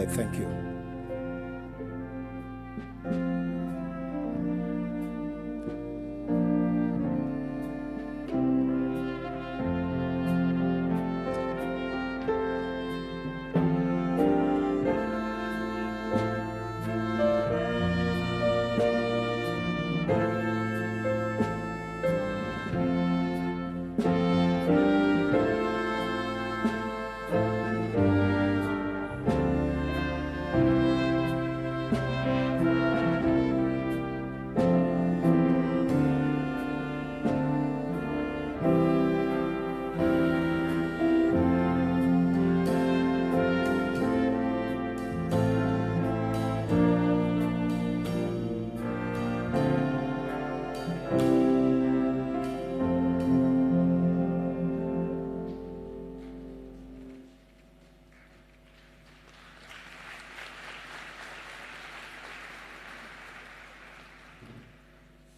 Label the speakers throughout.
Speaker 1: I thank you.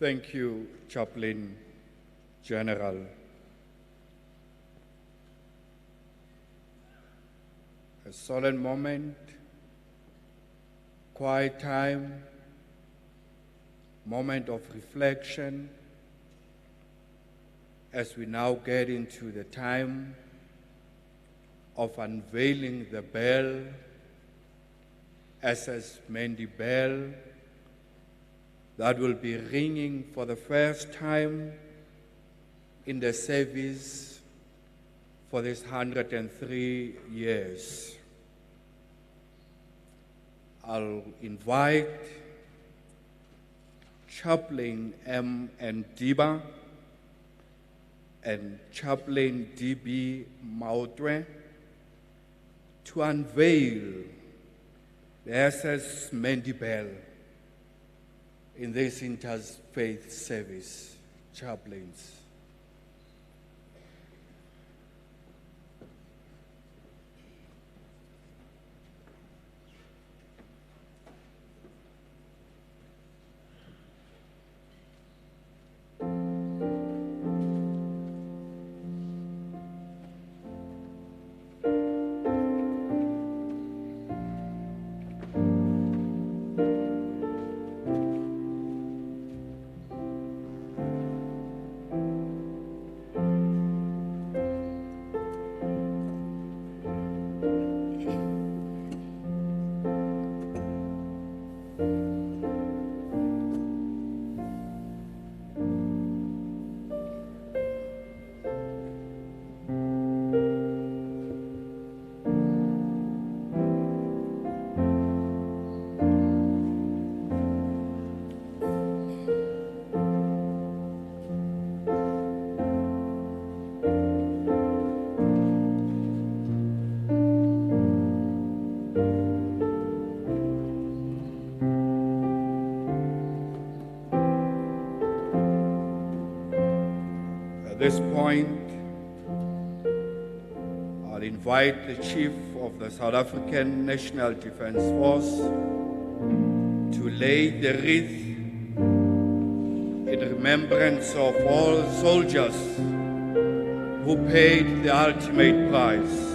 Speaker 2: Thank you, Chaplain General. A solemn moment, quiet time, moment of reflection as we now get into the time of unveiling the bell, SS Mandy Bell, that will be ringing for the first time in the service for this 103 years. I'll invite Chaplain M. and Diba and Chaplain D.B. Mautwe to unveil the SS Mandy Bell in this Interfaith service. Chaplains. At this point, I'll invite the Chief of the South African National Defence Force to lay the wreath in remembrance of all soldiers who paid the ultimate price.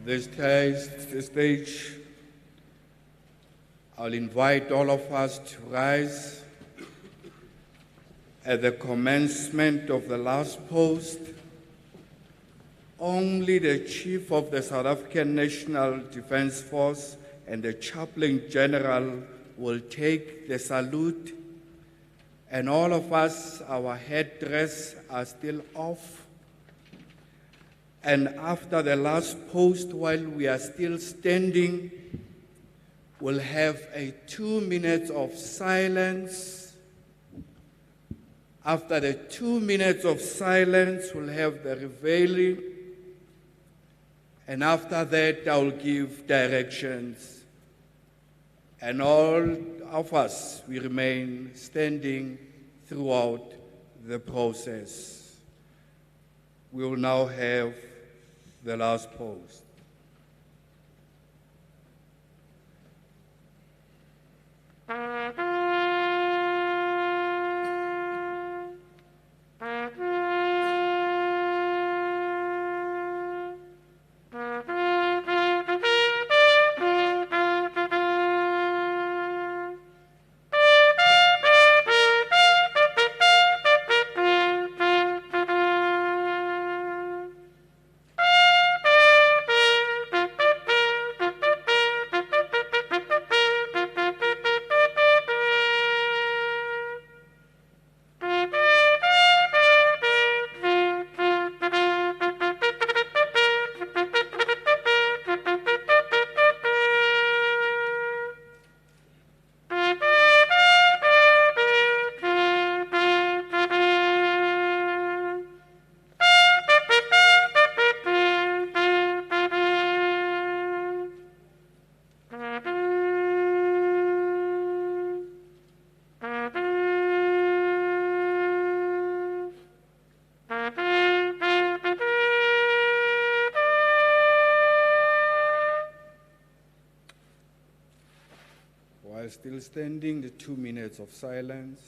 Speaker 2: This stage, I'll invite all of us to rise at the commencement of the last post. Only the Chief of the South African National Defence Force and the Chaplain General will take the salute, and all of us, our headdress are still off. And after the last post, while we are still standing, we'll have a 2 minutes of silence. After the 2 minutes of silence, we'll have the unveiling. And after that, I'll give directions. And all of us, we remain standing throughout the process. We will now have the last post. While still standing, the 2 minutes of silence.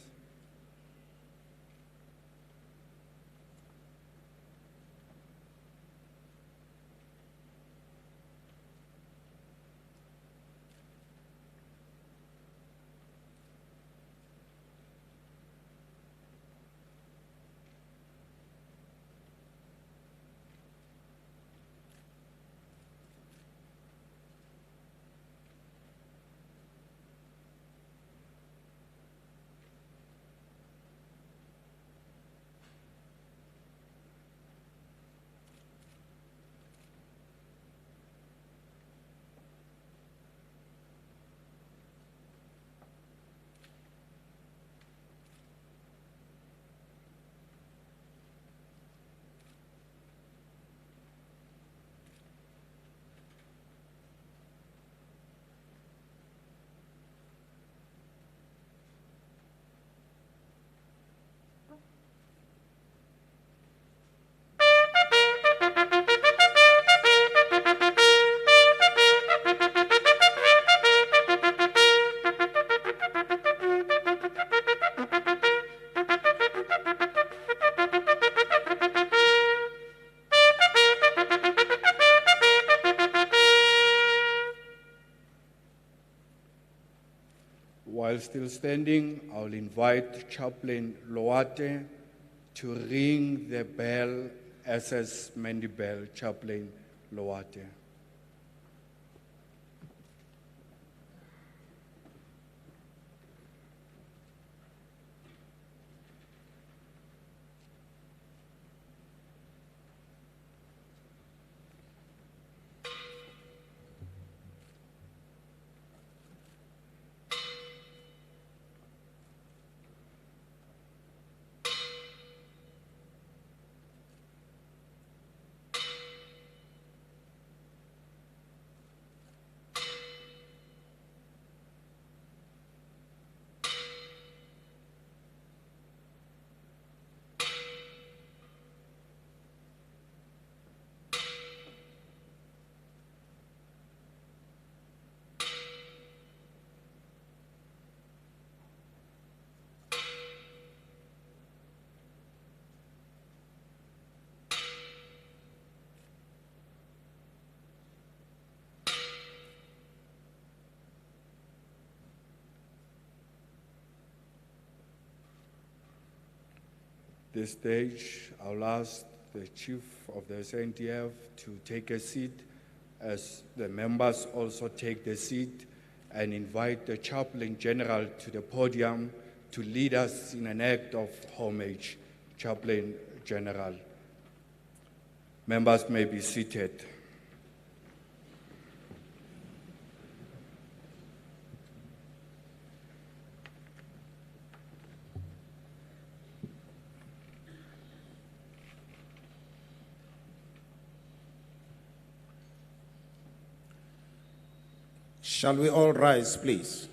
Speaker 2: While still standing, I'll invite Chaplain Loate to ring the bell, SS Mandy Bell, Chaplain Loate. this stage, I'll ask the Chief of the SNDF to take a seat as the members also take the seat, and invite the Chaplain General to the podium to lead us in an act of homage. Chaplain General. Members may be seated.
Speaker 1: Shall we all rise, please?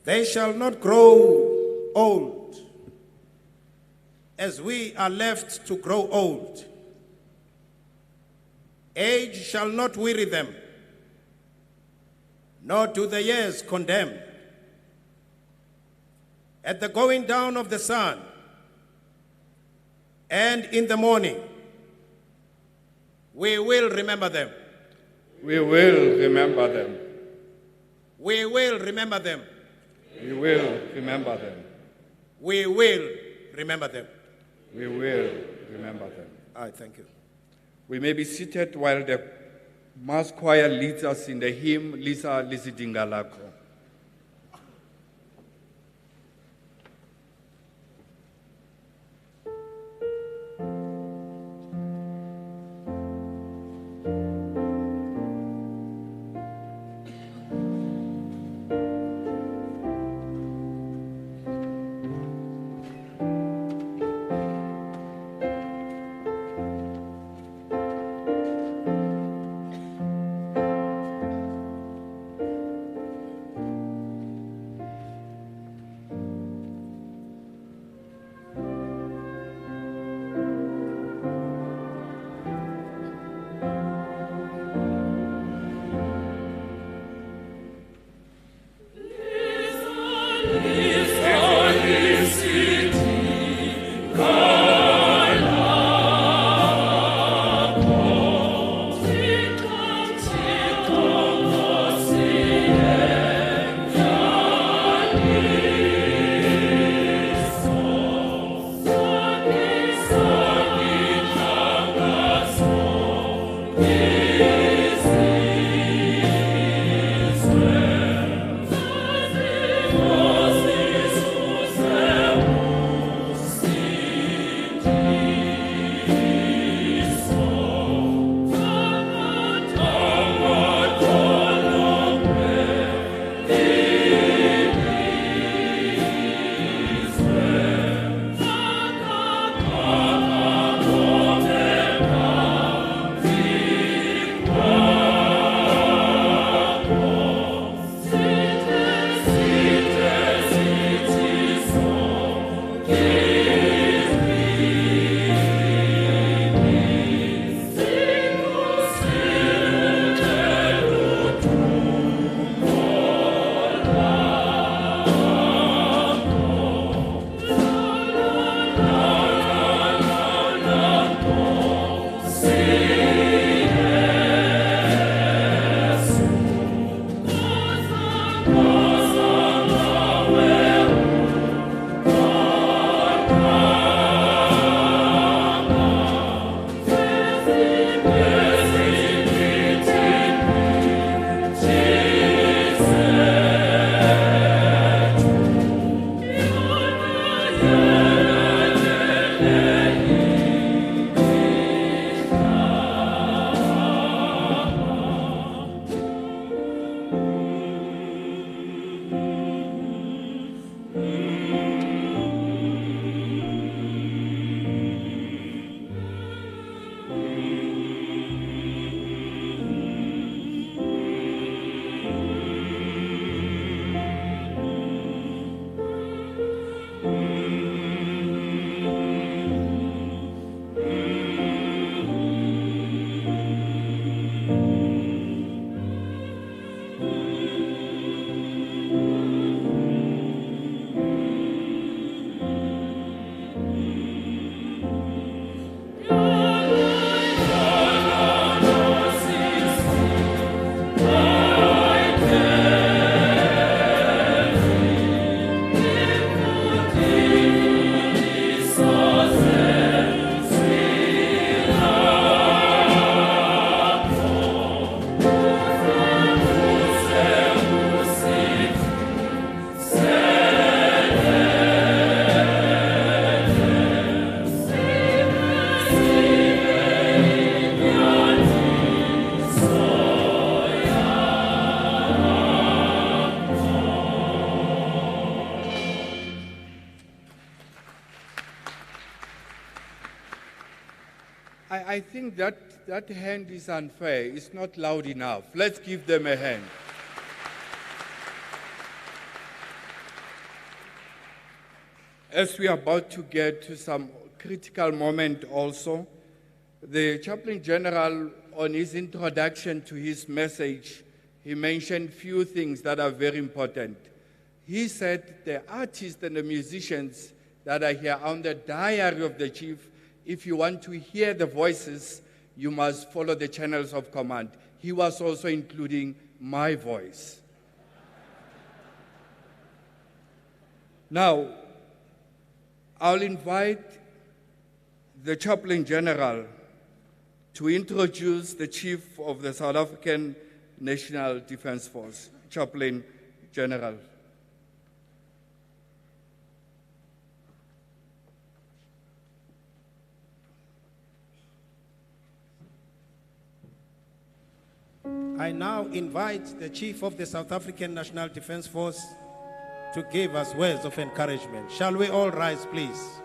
Speaker 1: They shall not grow old as we are left to grow old. Age shall not weary them, nor do the years condemn. At the going down of the sun, and in the morning, we will remember them.
Speaker 2: We will remember them.
Speaker 1: We will remember them.
Speaker 2: We will remember them.
Speaker 1: We will remember them.
Speaker 2: We will remember them.
Speaker 1: I thank you.
Speaker 2: We may be seated while the mass choir leads us in the hymn, Lisa Lisidinga Lako. I think that hand is unfair. It's not loud enough. Let's give them a hand. As we are about to get to some critical moment also, the Chaplain General, on his introduction to his message, he mentioned few things that are very important. He said the artists and the musicians that are here on the diary of the chief, if you want to hear the voices, you must follow the channels of command. He was also including my voice. Now, I'll invite the Chaplain General to introduce the Chief of the South African National Defence Force, Chaplain General.
Speaker 1: I now invite the Chief of the South African National Defence Force to give us words of encouragement. Shall we all rise, please?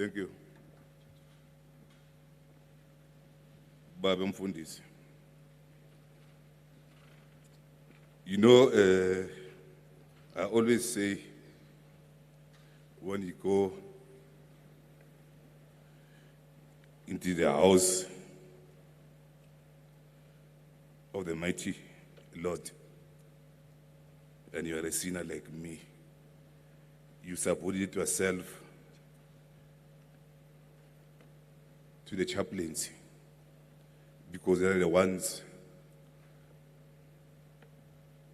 Speaker 3: Thank you. Baba Mfundisi. You know, I always say when you go into the house of the mighty Lord and you are a sinner like me, you subordinate yourself to the chaplains because they are the ones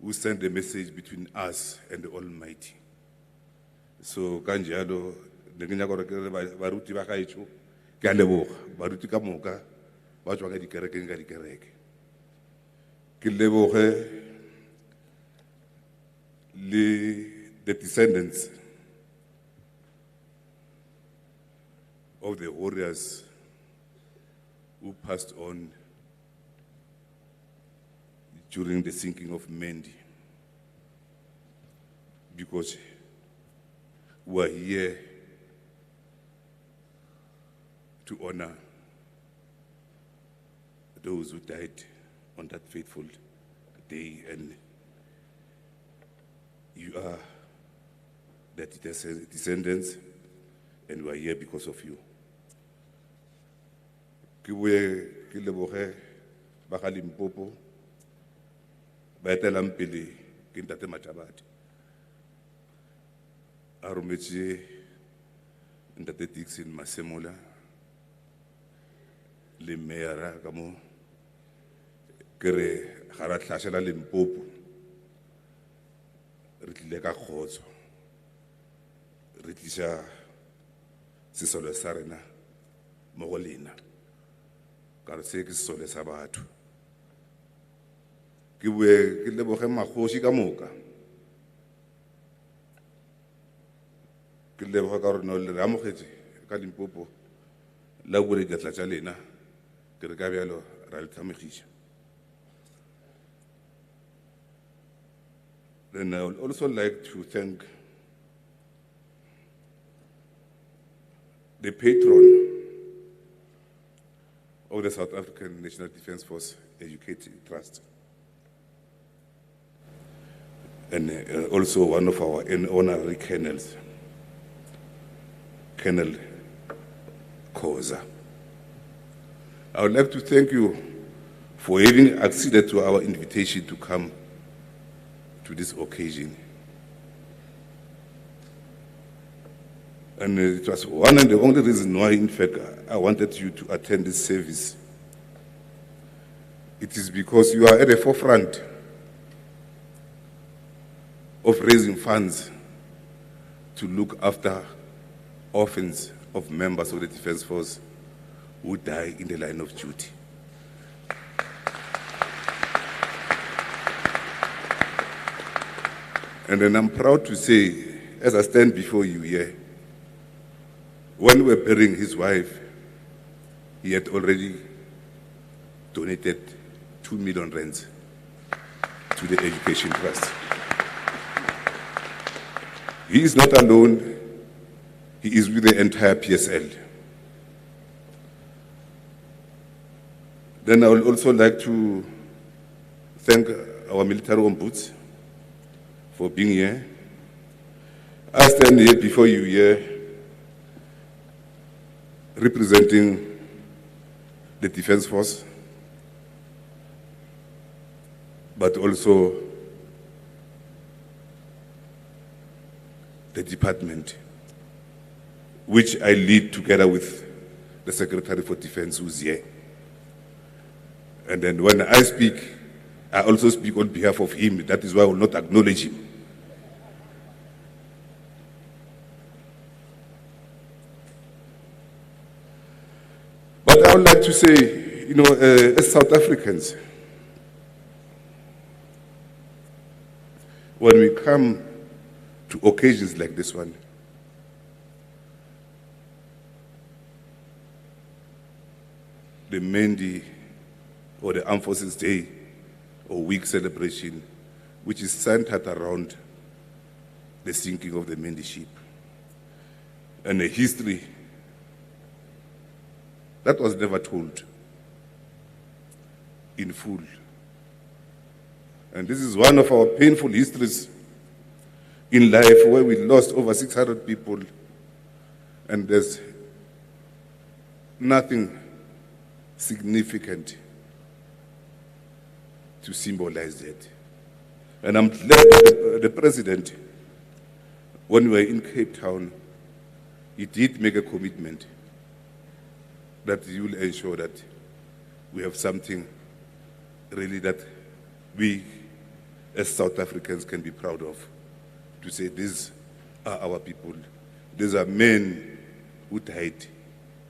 Speaker 3: who send the message between us and the Almighty. So kanjalo nginya gore ke baruti ba gaetsho ke a leboga baruti ka moka ba tswa ka dikereke ka dikereke ke leboge the descendants of the warriors who passed on during the sinking of Mendi, because we are here to honor those who died on that fateful day, and you are the descendants, and we are here because of you. Ke boe ke leboge ba ga Limpopo ba etelang pele ke ntate Matabadi a rometse ntate Dixon Masemola le mayor ka mo ke re ga ra tlhasela Limpopo re tlile ka khotso re tlisha sesole sa rena mo go lena ka re se ke sesole sa batho ke bue ke leboge magoši ka moka ke leboga ka gore no le re amogetse ka Limpopo la bule diatla tša lena ke re ka bjalo ra le hlamegiša. Then I would also like to thank the patron of the South African National Defence Force Educating Trust, and also one of our honorary colonels, Colonel Khoza. I would like to thank you for having acceded to our invitation to come to this occasion. And it was one and the only reason why, in fact, I wanted you to attend this service. It is because you are at the forefront of raising funds to look after orphans of members of the Defence Force who die in the line of duty. And then I'm proud to say, as I stand before you here, when we were burying his wife, he had already donated 2 million rands to the Education Trust. He is not alone, he is with the entire PSL. Then I would also like to thank our military ombuds for being here. I stand here before you here representing the Defence Force, but also the department, which I lead together with the Secretary for Defence, who's here. And then when I speak, I also speak on behalf of him. That is why I will not acknowledge him. But I would like to say, as South Africans, when we come to occasions like this one, the Mendi or the Armed Forces Day or week celebration, which is centered around the sinking of the Mendi ship and a history that was never told in full. And this is one of our painful histories in life, where we lost over 600 people, and there's nothing significant to symbolize that. And I'm glad that the president, when we were in Cape Town, he did make a commitment that he will ensure that we have something really that we as South Africans can be proud of, to say these are our people. These are men who died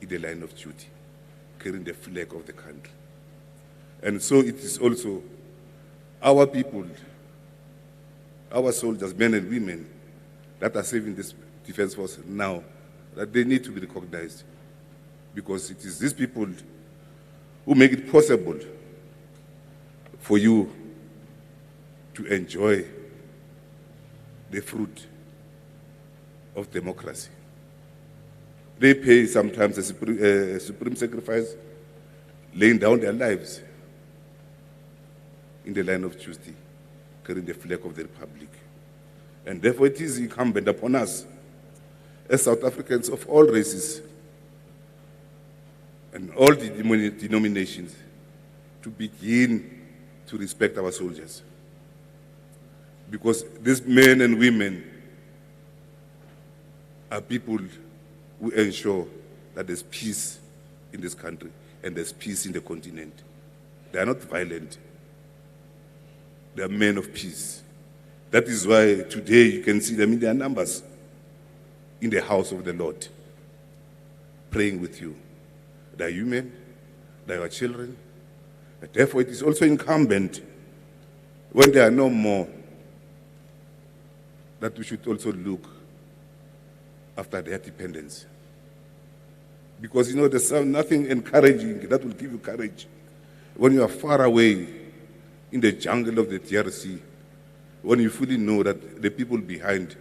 Speaker 3: in the line of duty, carrying the flag of the country. And so it is also our people, our soldiers, men and women, that are serving this Defence Force now, that they need to be recognized. Because it is these people who make it possible for you to enjoy the fruit of democracy. They pay sometimes a supreme sacrifice, laying down their lives in the line of duty, carrying the flag of the Republic. And therefore it is incumbent upon us, as South Africans of all races and all the denominations, to begin to respect our soldiers. Because these men and women are people who ensure that there's peace in this country and there's peace in the continent. They are not violent. They are men of peace. That is why today you can see them in their numbers. in the house of the Lord, praying with you. They are human, they are children. Therefore, it is also incumbent, when there are no more, that we should also look after their dependence. Because, there's nothing encouraging that will give you courage when you are far away in the jungle of the DRC, when you fully know that the people behind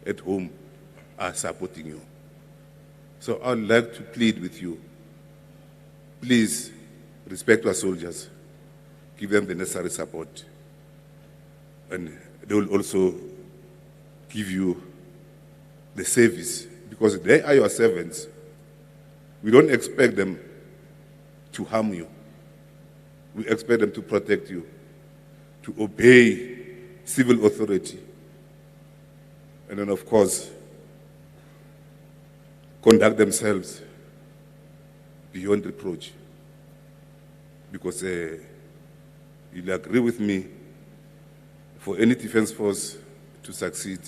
Speaker 3: at home are supporting you. So I'd like to plead with you, please respect our soldiers, give them the necessary support, and they will also give you the service, because they are your servants. We don't expect them to harm you. We expect them to protect you, to obey civil authority, and then, of course, conduct themselves beyond reproach. Because you'll agree with me, for any defense force to succeed,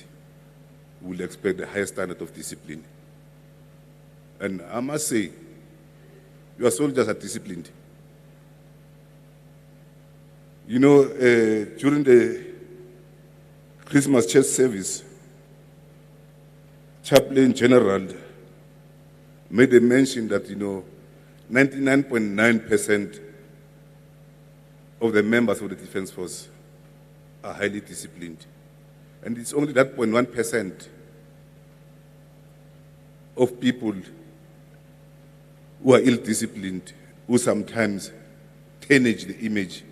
Speaker 3: we'll expect the highest standard of discipline. And I must say, your soldiers are disciplined. During the Christmas church service, Chaplain General made a mention that, 99.9% of the members of the Defense Force are highly disciplined. And it's only that 0.1% of people who are ill-disciplined who sometimes tarnish the image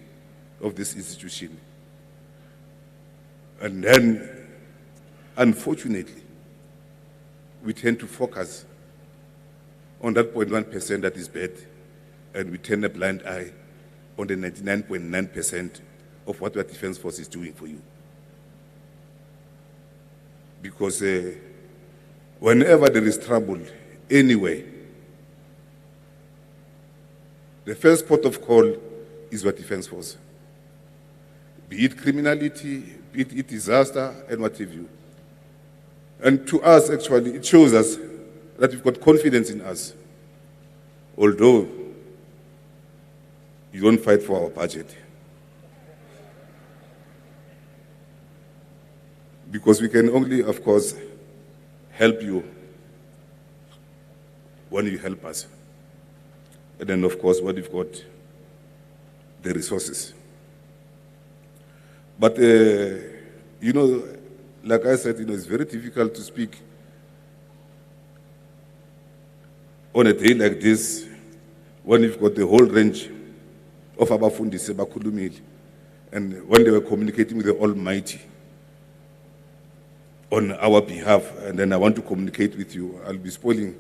Speaker 3: of this institution. And then, unfortunately, we tend to focus on that 0.1% that is bad, and we turn a blind eye on the 99.9% of what our defense force is doing for you. Because whenever there is trouble anywhere, the first port of call is our defense force. Be it criminality, be it disaster, and what have you. And to us, actually, it shows us that we've got confidence in us. Although you don't fight for our budget. Because we can only, of course, help you when you help us. And then, of course, when you've got the resources. But, like I said, it's very difficult to speak on a day like this when you've got the whole range of abafundisi bakhulumile, and when they were communicating with the Almighty on our behalf, and then I want to communicate with you, I'll be spoiling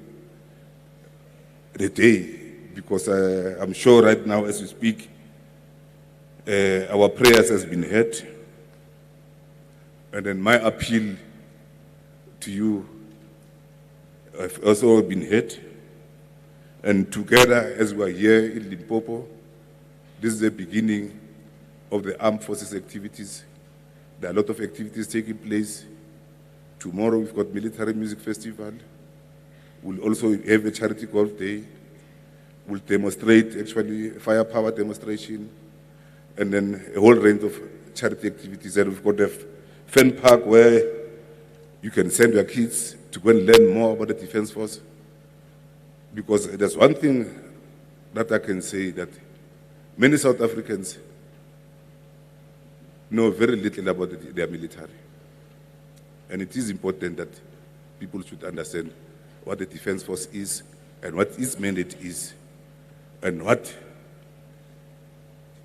Speaker 3: the day, because I'm sure right now as we speak, our prayers has been heard, and then my appeal to you have also been heard. And together, as we are here in Limpopo, this is the beginning of the armed forces activities. There are a lot of activities taking place. Tomorrow we've got military music festival. We'll also have a charity golf day. We'll demonstrate, actually, firepower demonstration, and then a whole range of charity activities. And we've got a fan park where you can send your kids to go and learn more about the Defense Force. Because there's one thing that I can say, that many South Africans know very little about their military. And it is important that people should understand what the Defense Force is and what its mandate is and what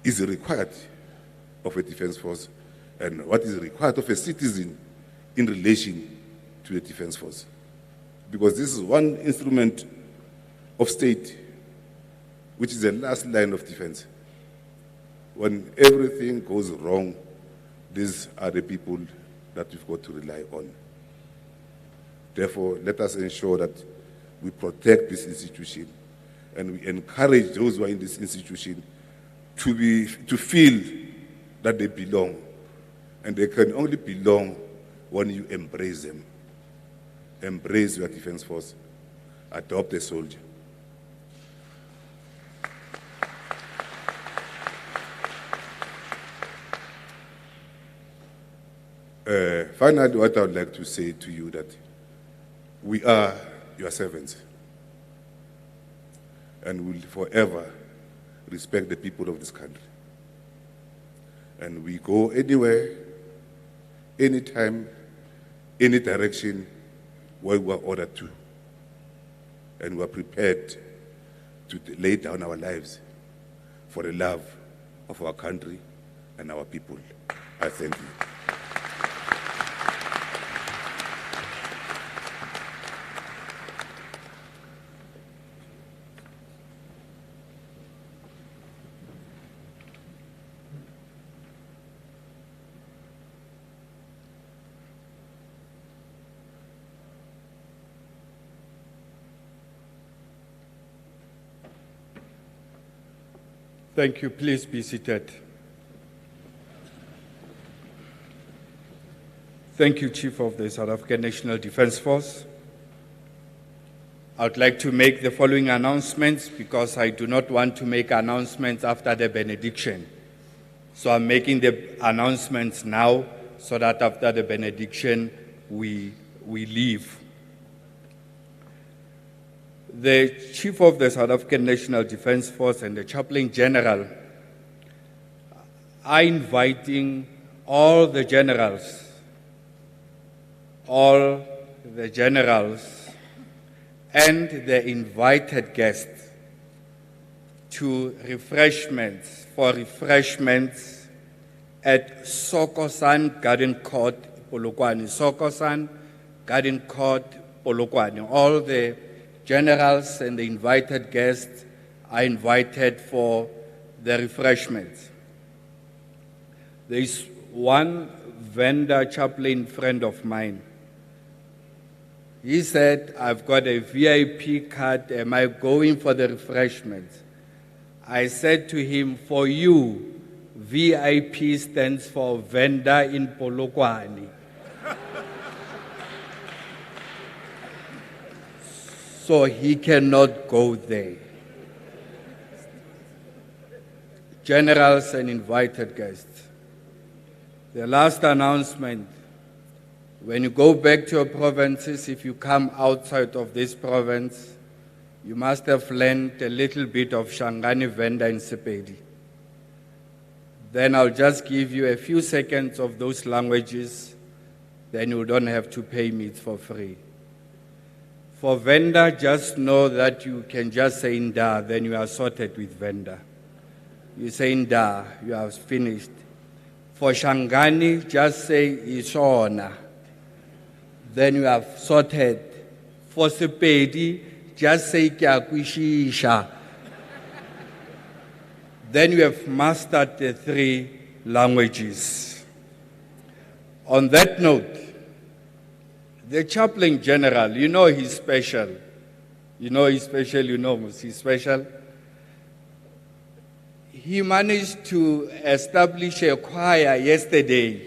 Speaker 3: is required of a Defense Force and what is required of a citizen in relation to the Defense Force. Because this is one instrument of state, which is the last line of defense. When everything goes wrong, these are the people that we've got to rely on. Therefore, let us ensure that we protect this institution and we encourage those who are in this institution to feel that they belong. And they can only belong when you embrace them. embrace your defense force, adopt a soldier. Finally, what I would like to say to you that we are your servants and will forever respect the people of this country. And we go anywhere, anytime, any direction where we are ordered to. And we are prepared to lay down our lives for the love of our country and our people. I thank you.
Speaker 2: Thank you. Please be seated. Thank you, Chief of the South African National Defence Force. I would like to make the following announcements because I do not want to make announcements after the benediction. So I'm making the announcements now so that after the benediction we leave. The Chief of the South African National Defence Force and the Chaplain General are inviting all the generals and the invited guests to refreshments at Sokosan Garden Court, Polokwane. Sokosan Garden Court, Polokwane. All the generals and the invited guests are invited for the refreshments. There is one vendor chaplain friend of mine. He said, I've got a VIP card, am I going for the refreshments? I said to him, for you, VIP stands for vendor in Polokwane. So he cannot go there. Generals and invited guests. The last announcement, when you go back to your provinces, if you come outside of this province, you must have learned a little bit of Shangani Venda in Sepedi. Then I'll just give you a few seconds of those languages, then you don't have to pay me, it's for free. For Venda, just know that you can just say Nda, then you are sorted with Venda. You say Nda, you are finished. For Shangani, just say Ishona, then you have sorted. For Sepedi, just say Kyakushisha. Then you have mastered the 3 languages. On that note, the Chaplain General, you know he's special. You know he's special, he's special. He managed to establish a choir yesterday.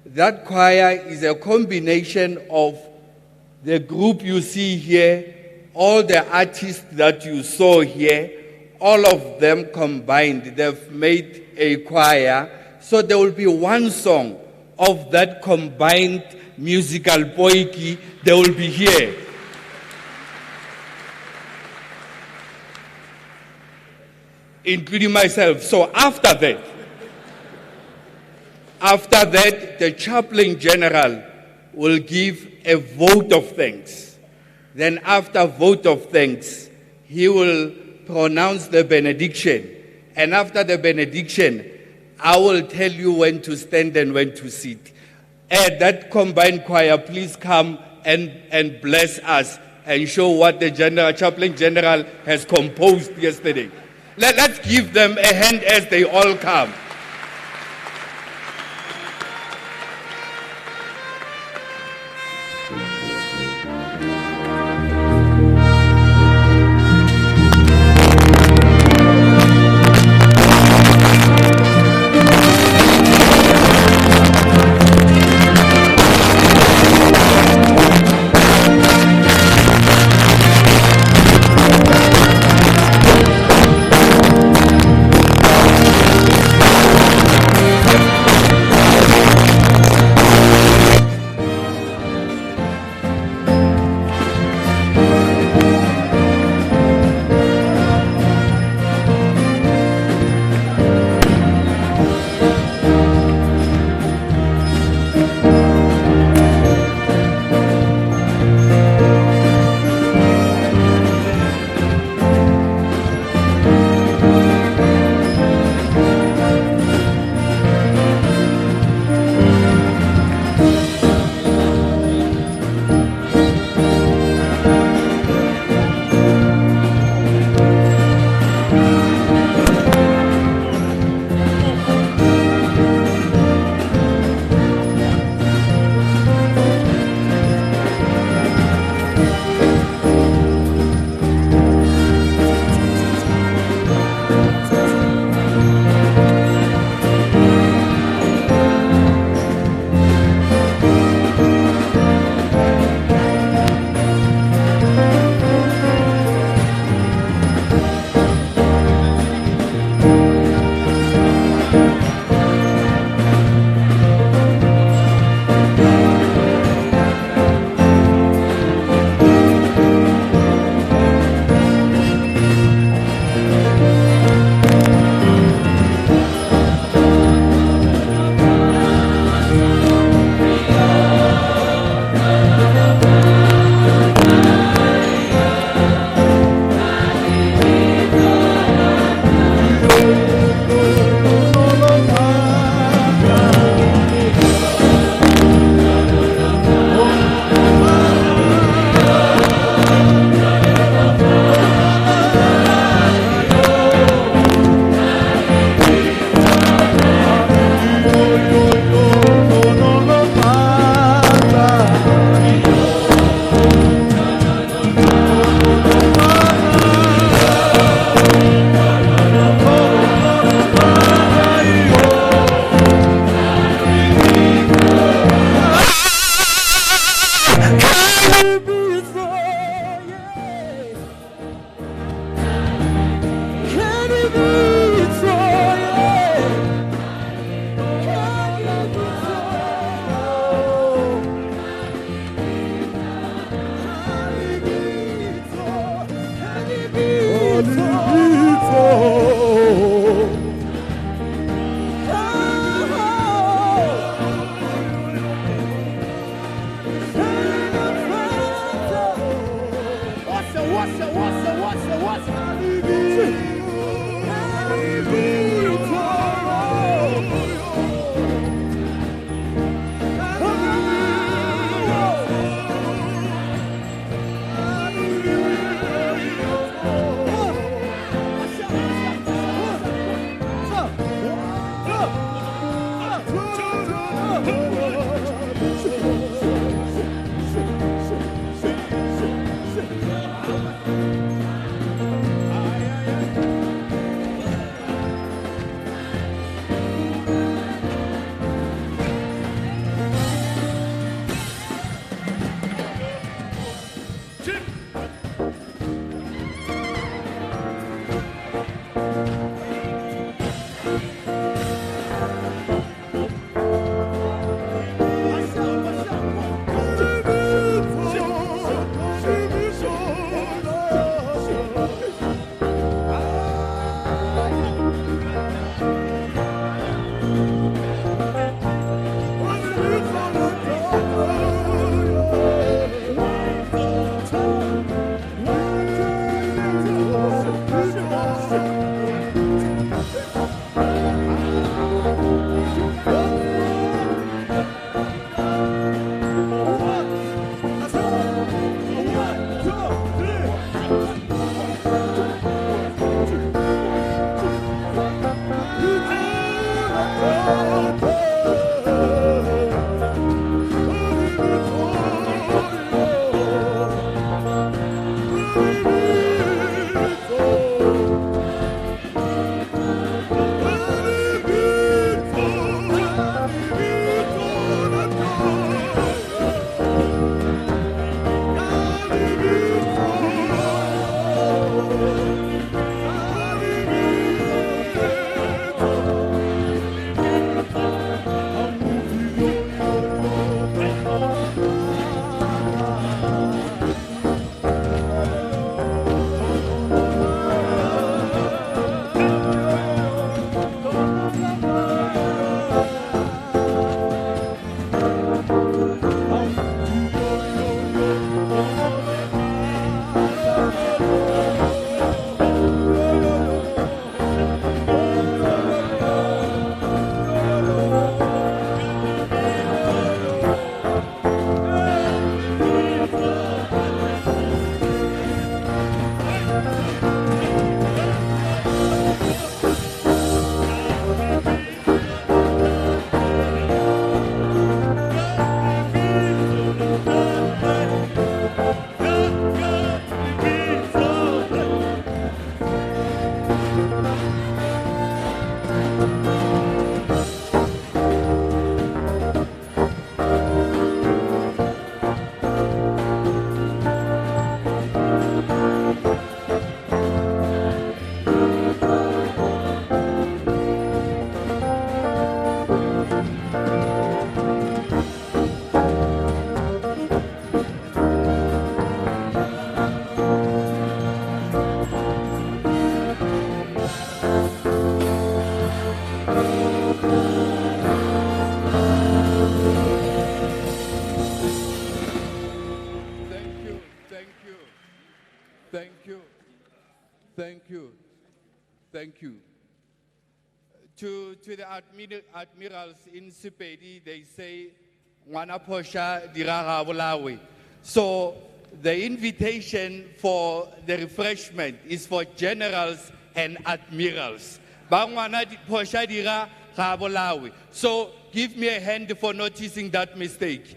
Speaker 2: That choir is a combination of the group you see here, all the artists that you saw here, all of them combined. They've made a choir. So there will be one song of that combined musical poiki. They will be here. Including myself. So after that, the Chaplain General will give a vote of thanks. Then after vote of thanks, he will pronounce the benediction. And after the benediction, I will tell you when to stand and when to sit. That combined choir, please come and bless us and show what the Chaplain General has composed yesterday. Let's give them a hand as they all come. thank you. To the admirals in Sepedi, they say, "Ngwana posha diraga bolawe." So the invitation for the refreshment is for generals and admirals. Ba ngwana posha diraga bolawe. So give me a hand for noticing that mistake.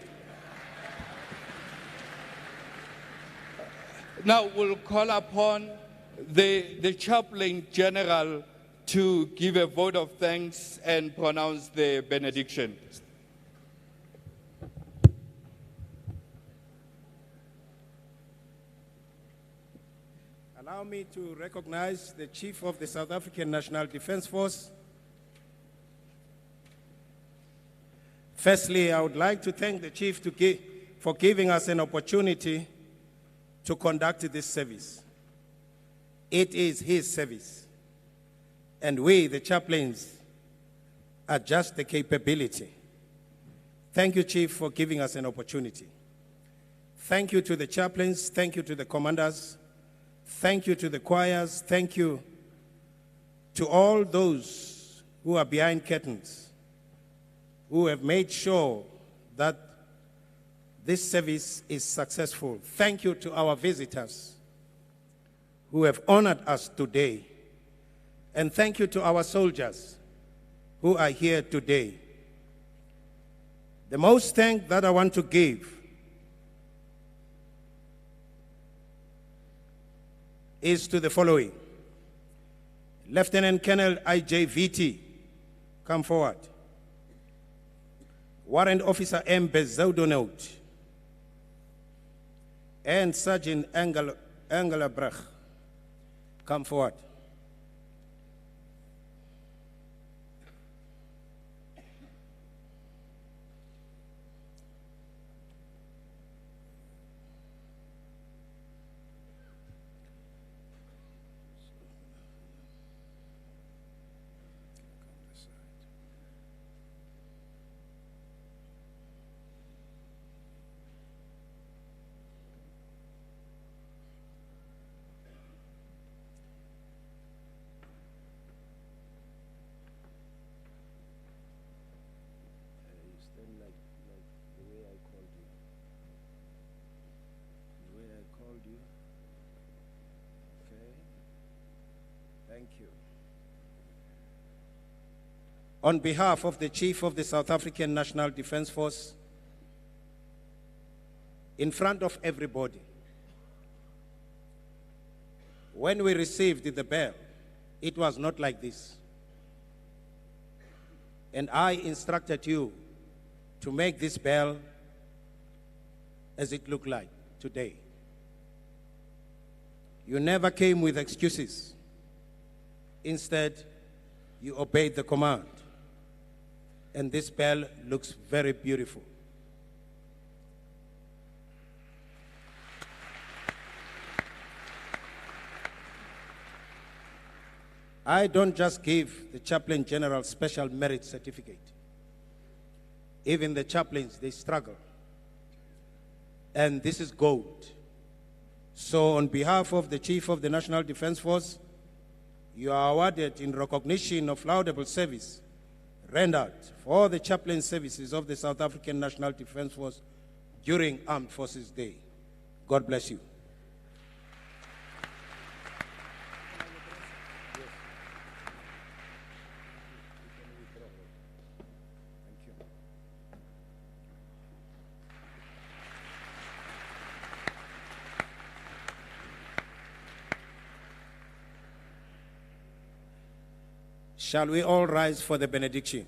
Speaker 2: Now we'll call upon the chaplain general to give a vote of thanks and pronounce the benediction.
Speaker 1: Allow me to recognize the Chief of the South African National Defence Force. Firstly, I would like to thank the Chief for giving us an opportunity to conduct this service. It is his service. And we, the chaplains, are just the capability. Thank you, Chief, for giving us an opportunity. Thank you to the chaplains. Thank you to the commanders. Thank you to the choirs. Thank you to all those who are behind curtains, who have made sure that this service is successful. Thank you to our visitors who have honored us today. And thank you to our soldiers who are here today. The most thank that I want to give is to the following. Lieutenant Colonel IJVT, come forward. Warrant Officer M. Bezaudonout and Sergeant Angela Brach, come forward. Thank you. On behalf of the Chief of the South African National Defence Force, in front of everybody, when we received the bell, it was not like this. And I instructed you to make this bell as it looked like today. You never came with excuses. Instead, you obeyed the command. And this bell looks very beautiful. I don't just give the Chaplain General Special Merit Certificate. Even the chaplains, they struggle. And this is gold. So on behalf of the Chief of the National Defence Force, you are awarded in recognition of laudable service rendered for the chaplain services of the South African National Defence Force during Armed Forces Day. God bless you. Shall we all rise for the benediction?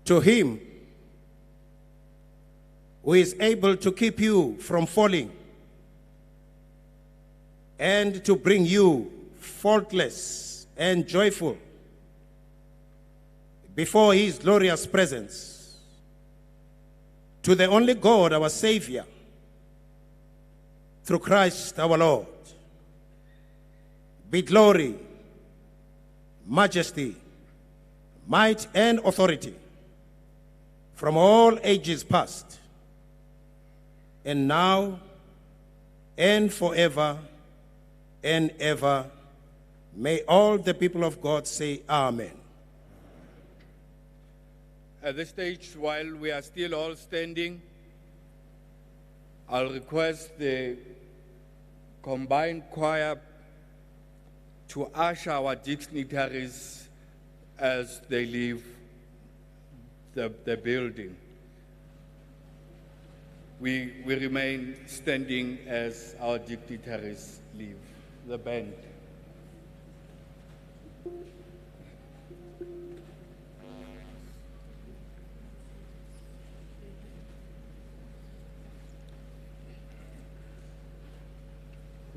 Speaker 1: To him who is able to keep you from falling and to bring you faultless and joyful before his glorious presence, to the only God, our Savior, through Christ our Lord, be glory, majesty, might, and authority from all ages past and now, and forever and ever. May all the people of God say amen.
Speaker 2: At this stage, while we are still all standing, I'll request the combined choir to usher our dignitaries as they leave the building. We remain standing as our dignitaries leave the band.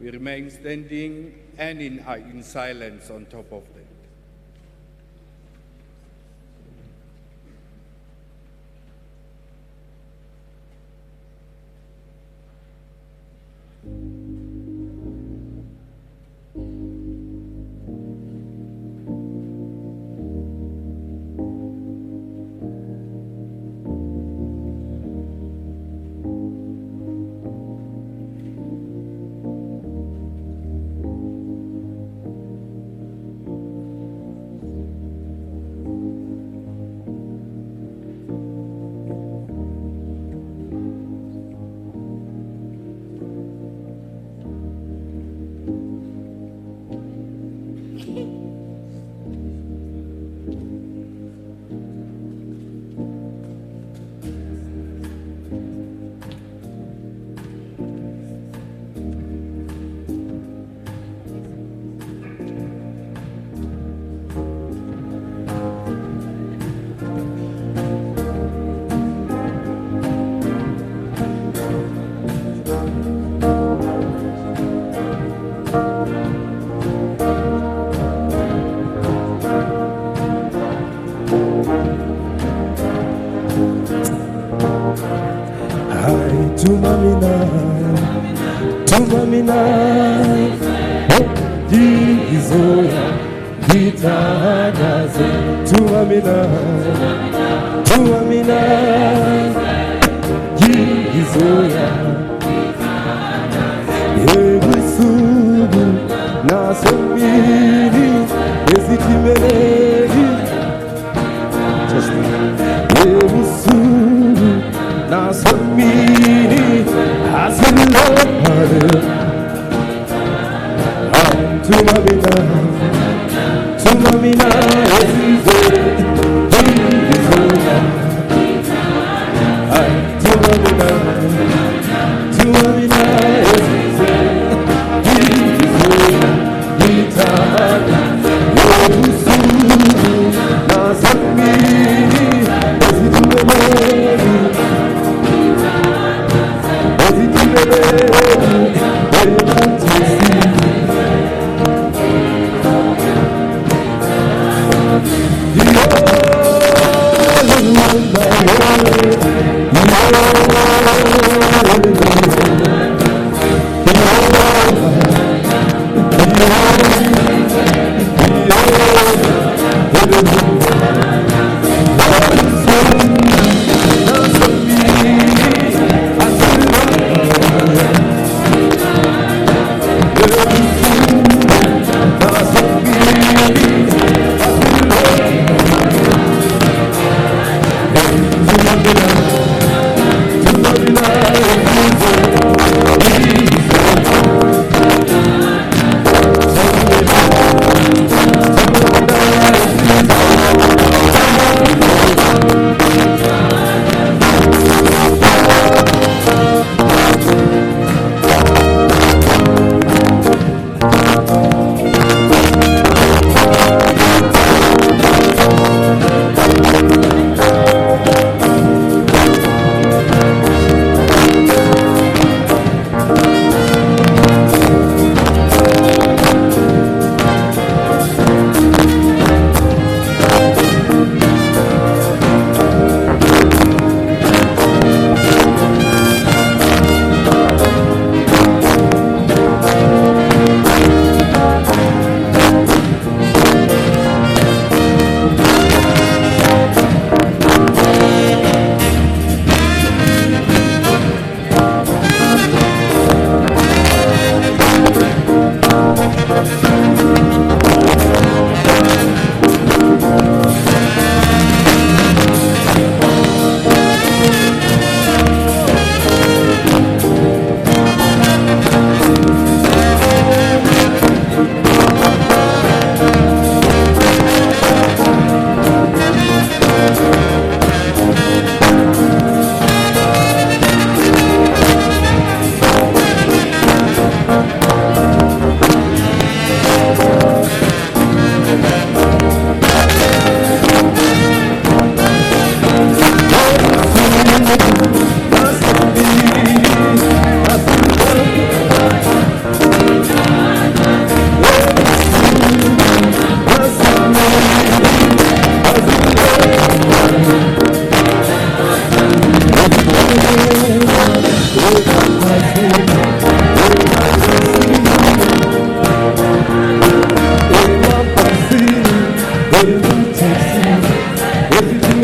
Speaker 2: We remain standing and in silence on top of that.
Speaker 4: Tumamina, Gizoya, Gitanaze, Tumamina, Gizoya, Yebusudu, Nasomini, Esitimeli, Yebusudu, Nasomini, Asimilopade, Tumamina,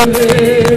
Speaker 4: Yo,